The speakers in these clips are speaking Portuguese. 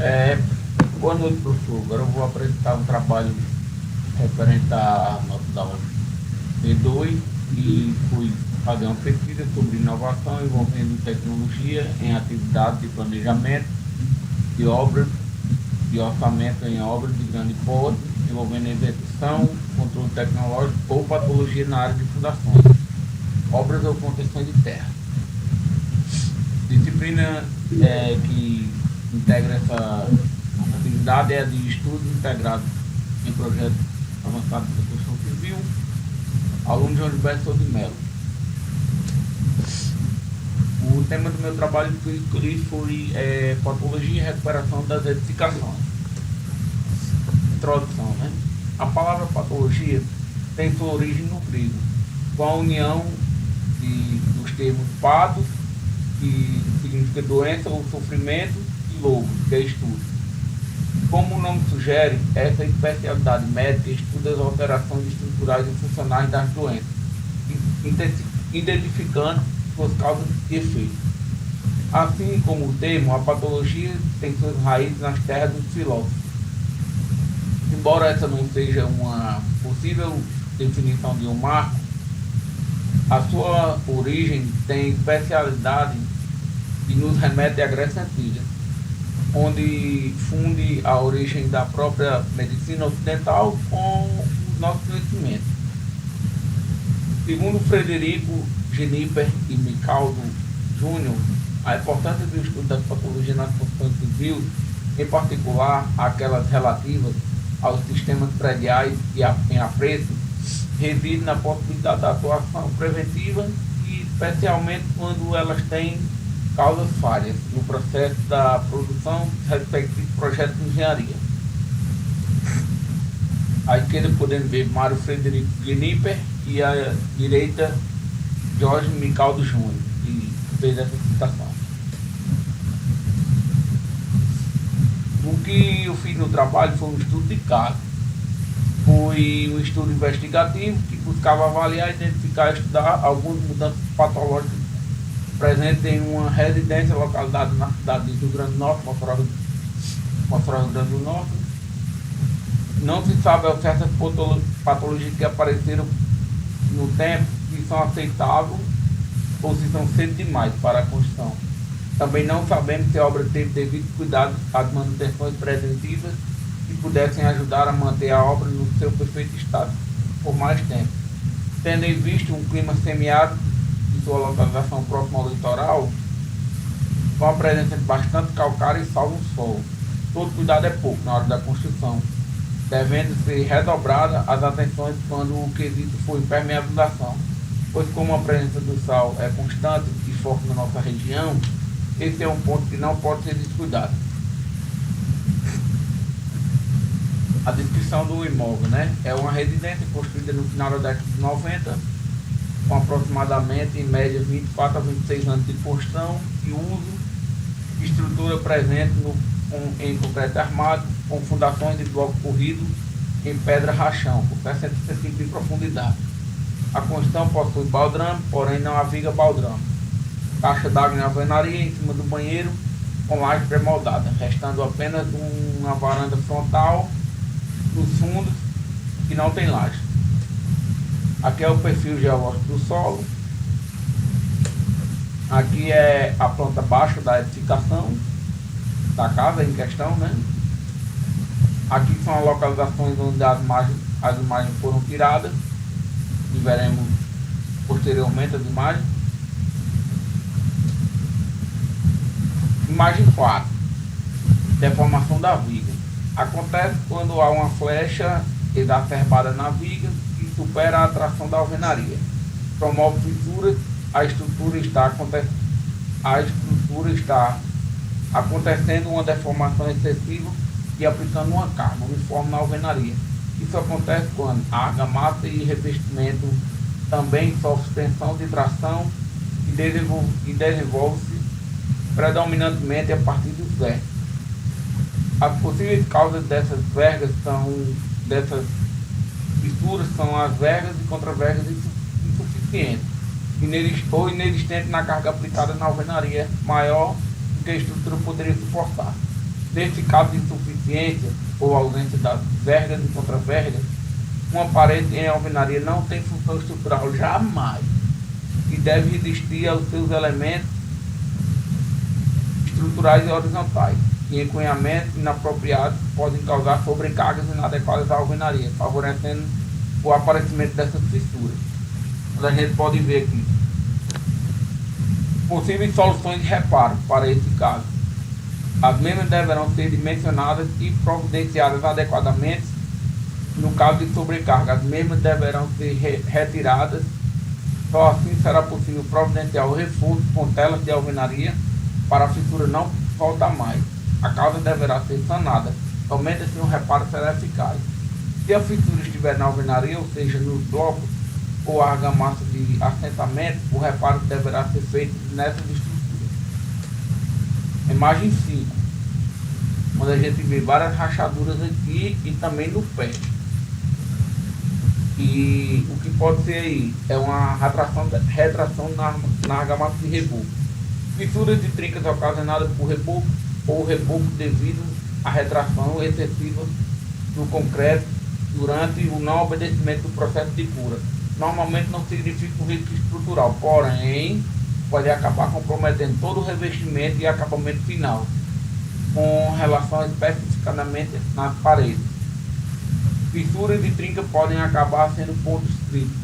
É, Boa noite, professor. Agora eu vou apresentar um trabalho referente à nota da P2 e fui fazer uma pesquisa sobre inovação envolvendo tecnologia em atividades de planejamento de obras de orçamento em obras de grande porte, envolvendo execução, controle tecnológico ou patologia na área de fundações, obras ou contenção de terra. Disciplina que integra essa atividade é a de estudos integrados em projetos avançados de construção civil, aluno João Gilberto Souza de Mello. O tema do meu trabalho foi patologia e recuperação das edificações. Introdução, né? A palavra patologia tem sua origem no grego, com a união dos termos patos, que significa doença ou sofrimento, e logo, que é estudo. Como o nome sugere, essa especialidade médica estuda as alterações estruturais e funcionais das doenças, identificando suas causas e efeitos. Assim como o termo, a patologia tem suas raízes nas terras dos filósofos. Embora essa não seja uma possível definição de um marco, a sua origem tem especialidade e nos remete à Grécia Antiga, onde funde a origem da própria medicina ocidental com os nossos conhecimentos. Segundo Frederico Geniper e Micaldo Júnior, a importância do estudo das patologias nas construções civis, em particular aquelas relativas aos sistemas prediais e em apreço, reside na possibilidade da atuação preventiva e especialmente quando elas têm causas falhas no processo da produção dos respectivos projetos de engenharia. À esquerda podemos ver Mário Frederico Geniper e à direita Jorge Micaldo Júnior, que fez essa citação. O que eu fiz no trabalho foi um estudo de caso. Foi um estudo investigativo que buscava avaliar, identificar e estudar algumas mudanças patológicas presentes em uma residência localizada na cidade de Rio Grande do Norte, Mossoró, Rio Grande do Norte. Não se sabe ao certo as patologias que apareceram no tempo, se são aceitáveis ou se são cedo demais para a construção. Também não sabemos se a obra teve devido cuidado às manutenções preventivas que pudessem ajudar a manter a obra no seu perfeito estado por mais tempo. Tendo em vista um clima semiárido de sua localização próxima ao litoral, com a presença de bastante calcário e sal no solo. Todo cuidado é pouco na hora da construção, devendo ser redobrada as atenções quando o quesito for impermeabilização, pois como a presença do sal é constante e forte na nossa região, esse é um ponto que não pode ser descuidado. A descrição do imóvel, né? É uma residência construída no final da década de 90, com aproximadamente, em média, 24 a 26 anos de construção e uso, estrutura presente em concreto armado, com fundações de bloco corrido em pedra rachão, com 60 centímetros de profundidade. A construção possui baldrame, porém não há viga baldrame. Caixa d'água em alvenaria em cima do banheiro, com laje pré-moldada, restando apenas uma varanda frontal nos fundos que não tem laje. Aqui é o perfil geológico do solo. Aqui é a planta baixa da edificação da casa em questão, né? Aqui são as localizações onde as imagens foram tiradas, e veremos posteriormente as imagens. Imagem 4. Deformação da viga. Acontece quando há uma flecha exacerbada na viga que supera a atração da alvenaria. Promove fissuras, a estrutura está acontecendo uma deformação excessiva e aplicando uma carga uniforme na alvenaria. Isso acontece quando a argamassa e revestimento também sofre tensão de tração e desenvolve-se predominantemente a partir dos vértices. As possíveis causas dessas fissuras são as vergas e contravergas insuficientes ou inexistentes na carga aplicada na alvenaria maior do que a estrutura poderia suportar. Nesse caso de insuficiência ou ausência das vergas e contravergas, uma parede em alvenaria não tem função estrutural jamais e deve resistir aos seus elementos estruturais e horizontais. E encunhamentos inapropriados podem causar sobrecargas inadequadas à alvenaria, favorecendo o aparecimento dessas fissuras. A gente pode ver aqui possíveis soluções de reparo para esse caso. As mesmas deverão ser dimensionadas e providenciadas adequadamente. No caso de sobrecarga, as mesmas deverão ser retiradas. Só assim será possível providenciar o reforço com telas de alvenaria para a fissura não voltar mais. A causa deverá ser sanada. Somente assim o reparo será eficaz. Se a fissura estiver na alvenaria, ou seja, nos blocos ou argamassa de assentamento, o reparo deverá ser feito nessas estruturas. Imagem 5, onde a gente vê várias rachaduras aqui e também no pé. E o que pode ser aí é uma retração na argamassa de reboco. Fissuras de trincas ocasionadas por reboco ou reboco devido à retração excessiva do concreto durante o não obedecimento do processo de cura. Normalmente não significa um risco estrutural, porém pode acabar comprometendo todo o revestimento e acabamento final, com relação especificamente nas paredes. Fissuras de trinca podem acabar sendo pontos críticos,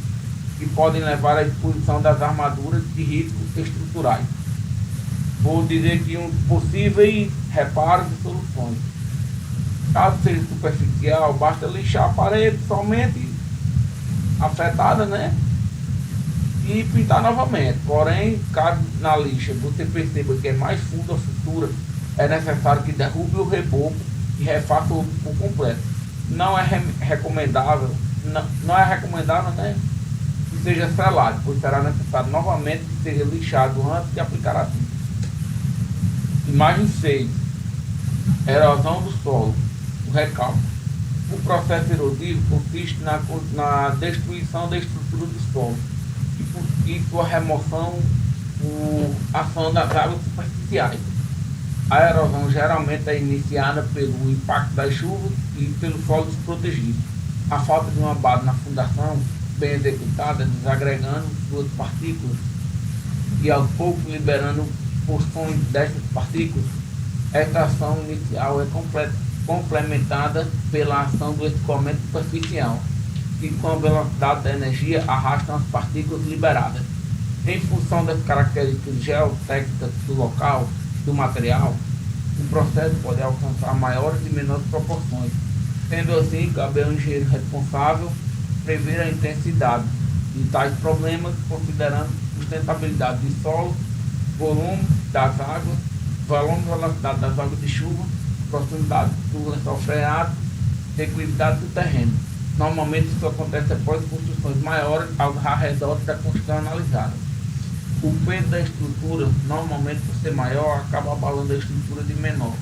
que podem levar à exposição das armaduras de riscos estruturais. Vou dizer aqui um possíveis reparos e soluções. Caso seja superficial, basta lixar a parede somente afetada, né? E pintar novamente. Porém, caso na lixa você perceba que é mais fundo a fissura, é necessário que derrube o reboco e refaça por completo. Não é recomendável, né, que seja selado, pois será necessário novamente que seja lixado antes de aplicar a tinta. Imagem 6. Erosão do solo. O recalque. O processo erosivo consiste na destruição da estrutura do solo e sua remoção por ação das águas superficiais. A erosão geralmente é iniciada pelo impacto das chuvas e pelo solo desprotegido. A falta de uma base na fundação bem executada, desagregando suas partículas e aos poucos liberando porções dessas partículas, esta ação inicial é complementada pela ação do escoamento superficial, que com a velocidade da energia arrastam as partículas liberadas. Em função das características geotécnicas do local, do material, o processo pode alcançar maiores e menores proporções. Sendo assim, cabe ao engenheiro responsável prever a intensidade de tais problemas, considerando sustentabilidade de solo, volume das águas, volume e velocidade das águas de chuva, proximidade do lençol freático, declividade do terreno. Normalmente isso acontece após construções maiores aos arredores da construção analisada. O peso da estrutura, normalmente por ser maior, acaba abalando a estrutura de menor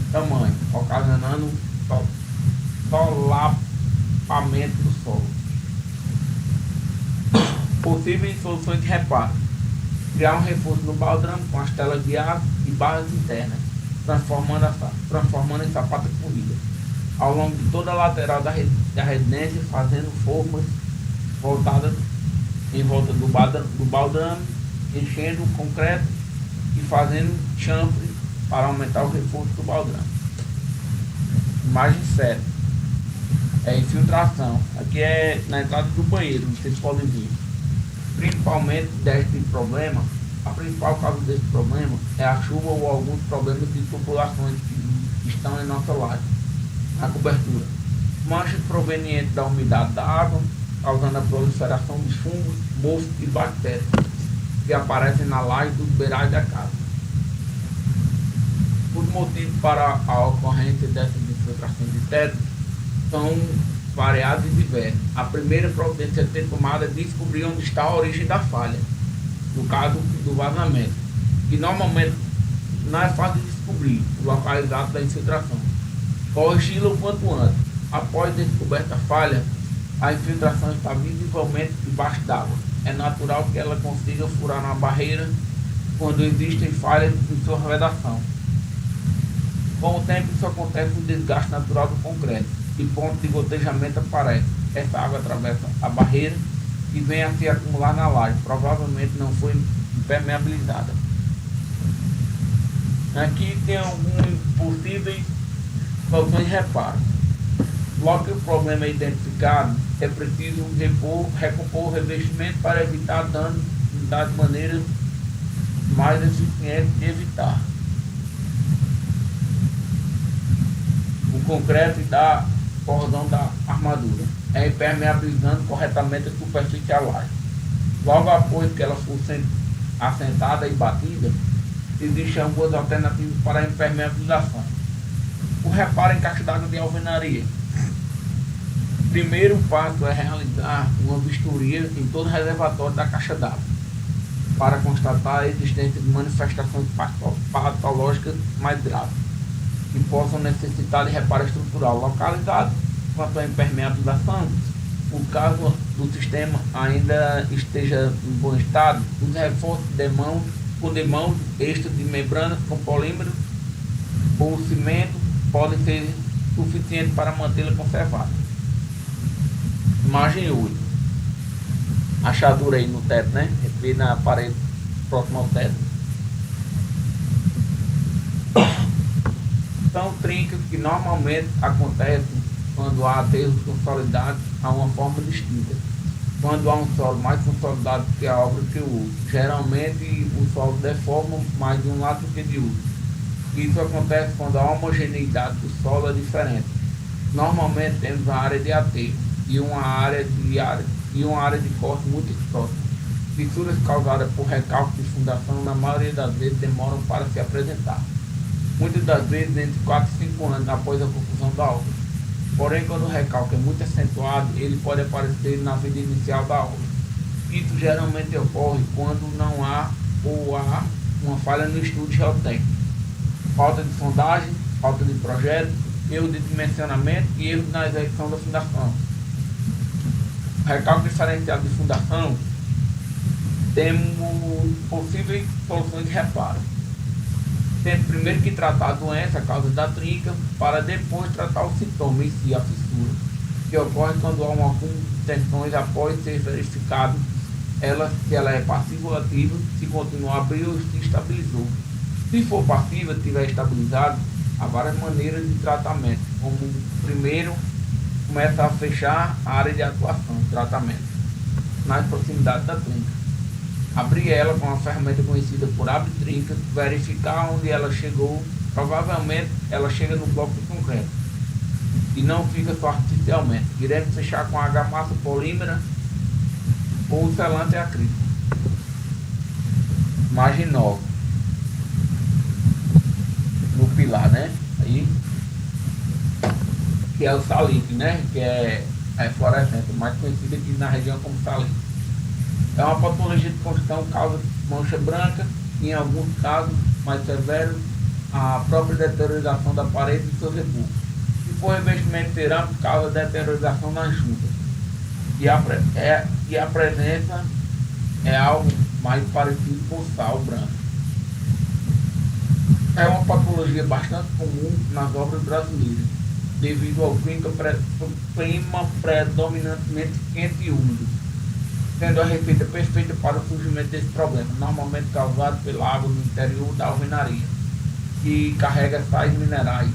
tamanho, ocasionando solapamento do solo. Possíveis soluções de reparo: criar um reforço no baldrame com as telas de aço e barras internas, transformando em sapata corrida ao longo de toda a lateral da residência, fazendo formas voltadas em volta do baldrame, enchendo o concreto e fazendo chanfre para aumentar o reforço do baldrame. Imagem 7. É infiltração. Aqui é na entrada do banheiro, vocês podem ver. Principalmente deste problema, a principal causa desse problema é a chuva ou alguns problemas de tubulações que estão em nossa laje, na cobertura. Manchas provenientes da umidade da água, causando a proliferação de fungos, moscos e bactérias que aparecem na laje dos beirais da casa. Os motivos para a ocorrência dessas infiltrações de teto são variados e diversos. A primeira providência a ter tomada é descobrir onde está a origem da falha, no caso do vazamento, e normalmente não é fácil de descobrir o local exato da infiltração. Corrigi-la o quanto antes. Após descoberta a falha, a infiltração está visivelmente debaixo d'água. É natural que ela consiga furar uma barreira quando existem falhas em sua vedação. Com o tempo, isso acontece no desgaste natural do concreto e ponto de gotejamento aparece. Essa água atravessa a barreira e vem a se acumular na laje. Provavelmente não foi impermeabilizada. Aqui tem alguns possíveis soluções de reparo. Logo que o problema é identificado, é preciso recompor o revestimento para evitar danos das maneiras mais eficientes de evitar. O concreto da cordão da armadura é impermeabilizando corretamente a superfície da laje. Logo após que ela for assentada e batida, existem algumas alternativas para a impermeabilização. O reparo em caixa d'água de alvenaria. Primeiro passo é realizar uma vistoria em todo o reservatório da caixa d'água para constatar a existência de manifestações patológicas mais graves que possam necessitar de reparo estrutural localizado. Quanto à impermeabilização, o caso do sistema ainda esteja em bom estado, os reforços com demãos extras de membranas com polímeros ou cimento podem ser suficientes para mantê-la conservada. Imagem 8. Achadura aí no teto, né? Vê na parede próxima ao teto. São trincas que normalmente acontecem quando há aterros consolidados a uma forma distinta. Quando há um solo mais consolidado que a obra que o outro. Geralmente o solo deforma mais de um lado do que de outro. Isso acontece quando a homogeneidade do solo é diferente. Normalmente temos uma área de aterro e uma área de corte muito próxima. Fissuras causadas por recalque de fundação na maioria das vezes demoram para se apresentar. Muitas das vezes entre 4 e 5 anos após a conclusão da obra. Porém, quando o recalque é muito acentuado, ele pode aparecer na vida inicial da obra. Isso geralmente ocorre quando não há ou há uma falha no estudo geotécnico. Falta de sondagem, falta de projeto, erro de dimensionamento e erro na execução da fundação. O recalque diferenciado de fundação, temos possíveis soluções de reparo. Temos primeiro que tratar a doença, a causa da trinca, para depois tratar o sintoma em si, a fissura, que ocorre quando há um acúmulo de tensões após ser verificado se ela é passiva ou ativa, se continuar a abrir ou se estabilizou. Se for passiva, estiver estabilizado, há várias maneiras de tratamento, como primeiro, começa a fechar a área de atuação, tratamento, nas proximidades da trinca. Abrir ela com uma ferramenta conhecida por abre-trinca, verificar onde ela chegou. Provavelmente ela chega no bloco de concreto e não fica só artificialmente. Direto fechar com argamassa polímera ou selante acrílico. Imagem 9. No pilar, né? Aí, que é o salitre, né? Que é a fluorescente, mais conhecida aqui na região como salitre. É uma patologia de construção, causa mancha branca, e em alguns casos mais severos, a própria deteriorização da parede e seu reboco. Se for revestimento cerâmico, causa deteriorização nas juntas. E a presença é algo mais parecido com sal branco. É uma patologia bastante comum nas obras brasileiras, devido ao clima predominantemente quente e úmido, sendo a receita perfeita para o surgimento desse problema, normalmente causado pela água no interior da alvenaria, que carrega sais minerais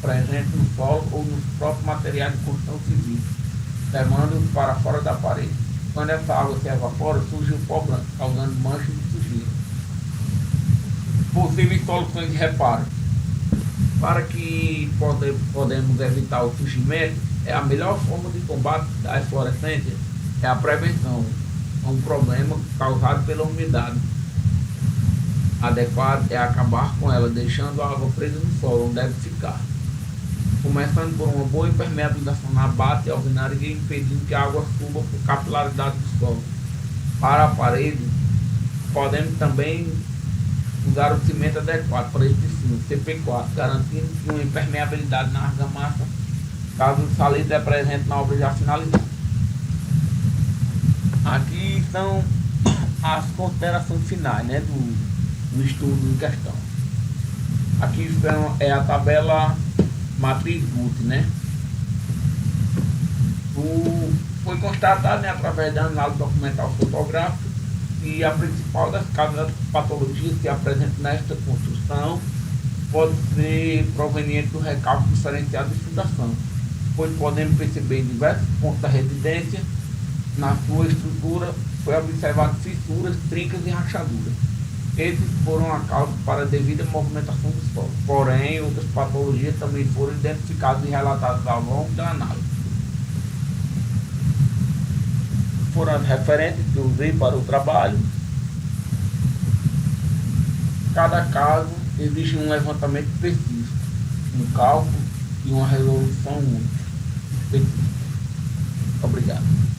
presentes no solo ou nos próprios materiais de construção civil, levando-os para fora da parede. Quando essa água se evapora, surge o pó branco, causando manchas de sujeira. Possíveis soluções de reparo. Para que podemos evitar o surgimento, a melhor forma de combate da eflorescência é a prevenção. É um problema causado pela umidade. Adequado é acabar com ela, deixando a água presa no solo, onde deve ficar. Começando por uma boa impermeabilização na base e alvenaria, impedindo que a água suba por capilaridade do solo. Para a parede, podemos também usar o cimento adequado para esse fim, CP4, garantindo uma impermeabilidade na argamassa, caso o salitre é presente na obra já finalizada. Aqui são as considerações finais, né, do estudo em questão. Aqui é a tabela matriz GUT, né? Foi constatado, né, através da análise documental fotográfica, e a principal das causas patologias que apresentam nesta construção pode ser proveniente do recálculo diferenciado de fundação, pois podemos perceber em diversos pontos da residência, na sua estrutura, foi observado fissuras, trincas e rachaduras. Esses foram a causa para a devida movimentação do solo. Porém, outras patologias também foram identificadas e relatadas ao longo da análise. Foram as referências que eu usei para o trabalho. Cada caso exige um levantamento específico, um cálculo e uma resolução única. Obrigado.